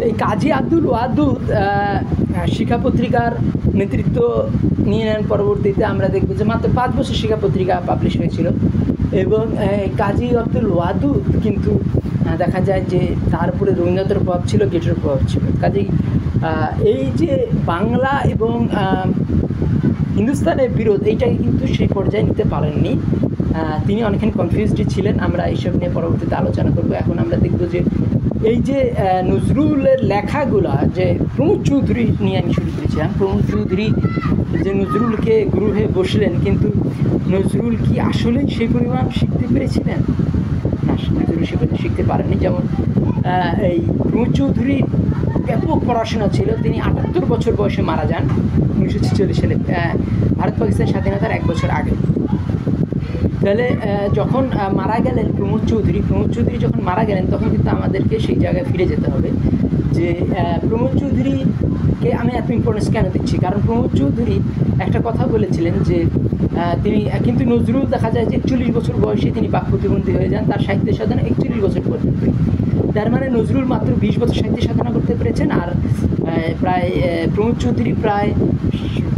এই কাজী আব্দুল ওয়াদুদ শিক্ষা পত্রিকার নেতৃত্ব নিয়ে নেন। পরবর্তীতে আমরা দেখব যে মাত্র 5 বছর শিক্ষা পত্রিকা পাবলিশ হয়েছিল এবং কাজী আব্দুল ওয়াদুদ কিন্তু দেখা যায় যে তার উপরে রবীন্দ্রনাথের প্রভাব ছিল, গেটের প্রভাব ছিল। কাজেই এই যে বাংলা এবং হিন্দুস্তানের বিরোধ এইটাকে কিন্তু সেই পর্যায়ে নিতে পারেননি, তিনি অনেকখানি কনফিউজড ছিলেন। আমরা এইসব নিয়ে পরবর্তীতে আলোচনা করব। এখন আমরা দেখব যে এই যে নজরুলের লেখাগুলা, যে প্রমোদ চৌধুরী নিয়ে আমি শুরু করেছিলাম। প্রমোদ চৌধুরী যে নজরুলকে গুরু হয়ে বসলেন, কিন্তু নজরুল কি আসলেই সেই পরিমাণ শিখতে পেরেছিলেন? না, নজরুল সে পরিমাণ শিখতে পারেননি। যেমন এই প্রমোদ চৌধুরীর ব্যাপক পড়াশোনা ছিল। তিনি 78 বছর বয়সে মারা যান 1946 সালে, ভারত পাকিস্তান স্বাধীনতার 1 বছর আগে। তাহলে যখন মারা গেলেন প্রমোদ চৌধুরী যখন মারা গেলেন, তখন কিন্তু আমাদেরকে সেই জায়গায় ফিরে যেতে হবে যে প্রমোদ চৌধুরীকে আমি এত ইম্পর্টেন্স কেন দিচ্ছি। কারণ প্রমোদ চৌধুরী একটা কথা বলেছিলেন যে তিনি কিন্তু নজরুল দেখা যায় যে 41 বছর বয়সে তিনি বাক প্রতিবন্ধী হয়ে যান, তার সাহিত্যের সাধনা 41 বছর পর্যন্ত। তার মানে নজরুল মাত্র 20 বছর সাহিত্য সাধনা করতে পেরেছেন, আর প্রায় প্রমোদ চৌধুরী প্রায়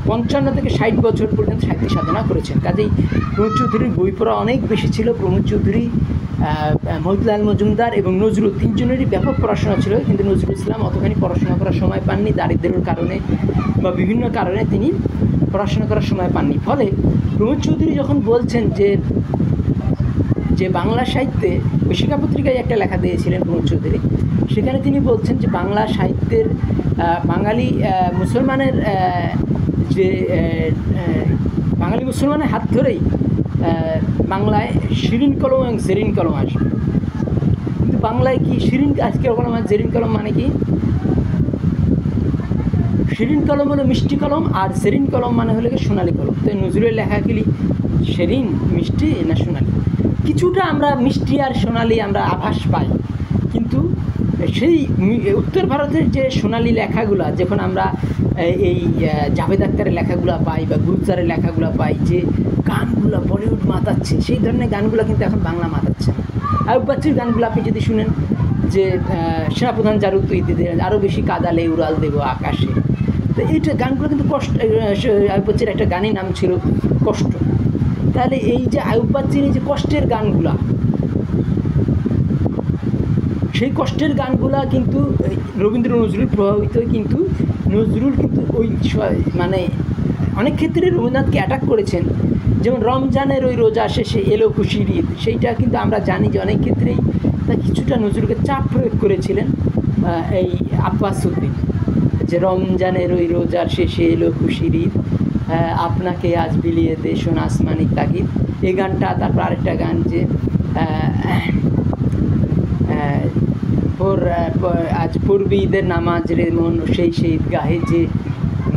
55 থেকে 60 বছর পর্যন্ত সাহিত্য সাধনা করেছেন। কাজেই প্রমোদ চৌধুরীর বই পড়া অনেক বেশি ছিল। প্রমোদ চৌধুরী, মহিউদ্দিন মজুমদার এবং নজরুল তিনজনেরই ব্যাপক পড়াশোনা ছিল, কিন্তু নজরুল ইসলাম অতখানি পড়াশোনা করার সময় পাননি, দারিদ্র্যের কারণে বা বিভিন্ন কারণে তিনি পড়াশোনা করার সময় পাননি। ফলে প্রমোদ চৌধুরী যখন বলছেন যে বাংলা সাহিত্যে, শিক্ষা পত্রিকায় একটা লেখা দিয়েছিলেন প্রমোদ চৌধুরী, সেখানে তিনি বলছেন যে বাংলা সাহিত্যের বাঙালি মুসলমানের যে বাঙালি মুসলমানের হাত ধরেই বাংলায় শিরিন কলম এবং জেরিন কলম আসবে। কিন্তু বাংলায় কি শিরিন আজকের কলম আর জেরিন কলম মানে কি? শিরিন কলম হলো মিষ্টি কলম, আর জেরিন কলম মানে হলো সোনালি কলম। তো নজরুলের লেখাগুলি শিরিন, মিষ্টি না সোনালি? কিছুটা আমরা মিষ্টি আর সোনালি আমরা আভাস পাই, কিন্তু সেই উত্তর ভারতের যে সোনালি লেখাগুলো, যখন আমরা এই জাভেদ আখতারের লেখাগুলো পাই বা গুলজারের লেখাগুলো পাই, যে গানগুলো বলিউড মাতাচ্ছে, সেই ধরনের গানগুলো কিন্তু এখন বাংলা মাতাচ্ছে না। আয়ুব বাচ্চুর গানগুলো আপনি যদি শুনেন, যে সেনাপ্রধান জারু তুই দিদে আরও বেশি কাদালে উড়াল দেবো আকাশে, তো এইটা গানগুলো কিন্তু কষ্ট। আয়ুব বাচ্চুর একটা গানের নাম ছিল কষ্ট। তাহলে এই যে আয়ুব বাচ্চুর এই যে কষ্টের গানগুলা, সেই কষ্টের গানগুলা কিন্তু রবীন্দ্র নজরুল প্রভাবিত। কিন্তু নজরুল কিন্তু ওই মানে অনেক ক্ষেত্রে রবীন্দ্রনাথকে অ্যাটাক করেছেন। যেমন রমজানের ওই রোজা শেষে এলো খুশির ঈদ, সেইটা কিন্তু আমরা জানি যে অনেক ক্ষেত্রেই তা কিছুটা নজরুলকে চাপ প্রয়োগ করেছিলেন এই আব্বাস উদ্দিন, যে রমজানের ওই রোজার শেষে এলো খুশির ঈদ, আপনাকে আজ বিলিয়ে দে সোনা আসমানি তাগিদ, এই গানটা। তারপর আরেকটা গান যে আজ পূর্বী ঈদের নামাজ রে মন সেই শহীদ গাহে, যে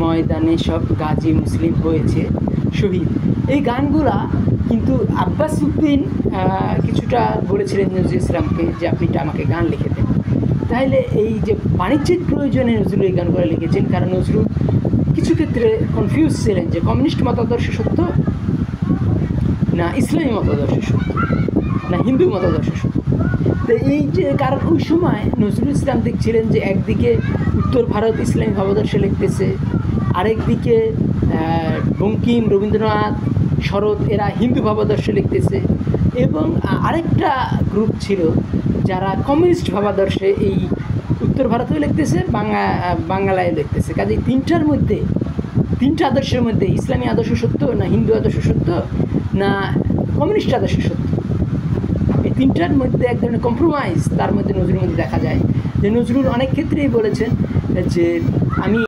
ময়দানে সব গাজী মুসলিম হয়েছে শহীদ। এই গানগুলা কিন্তু আব্বাস উদ্দিন কিছুটা বলেছিলেন নজরুল ইসলামকে যে আপনি আমাকে গান লিখে দেন। তাহলে এই যে বাণিজ্যিক প্রয়োজনে নজরুল এই গানগুলো লিখেছেন, কারণ নজরুল কিছু ক্ষেত্রে কনফিউজ ছিলেন যে কমিউনিস্ট মতাদর্শ সত্য না ইসলামী মতাদর্শ সত্য না হিন্দু মতাদর্শ সত্য। তো এই যে কারণ ওই সময় নজরুল ইসলাম দেখছিলেন যে একদিকে উত্তর ভারত ইসলামী ভাবাদর্শে লিখতেছে, আরেকদিকে বঙ্কিম, রবীন্দ্রনাথ, শরৎ এরা হিন্দু ভাবাদর্শে লিখতেছে, এবং আরেকটা গ্রুপ ছিল যারা কমিউনিস্ট ভাবাদর্শে এই উত্তর ভারতেও লিখতেছে, বাংলায় লিখতেছে। কাজে তিনটা আদর্শের মধ্যে ইসলামী আদর্শ সত্য না হিন্দু আদর্শ সত্য না কমিউনিস্ট আদর্শ সত্য, এই তিনটার মধ্যে এক ধরনের কম্প্রোমাইজ তার মধ্যে নজরুলের মধ্যে দেখা যায়। যে নজরুল অনেক ক্ষেত্রেই বলেছেন যে আমি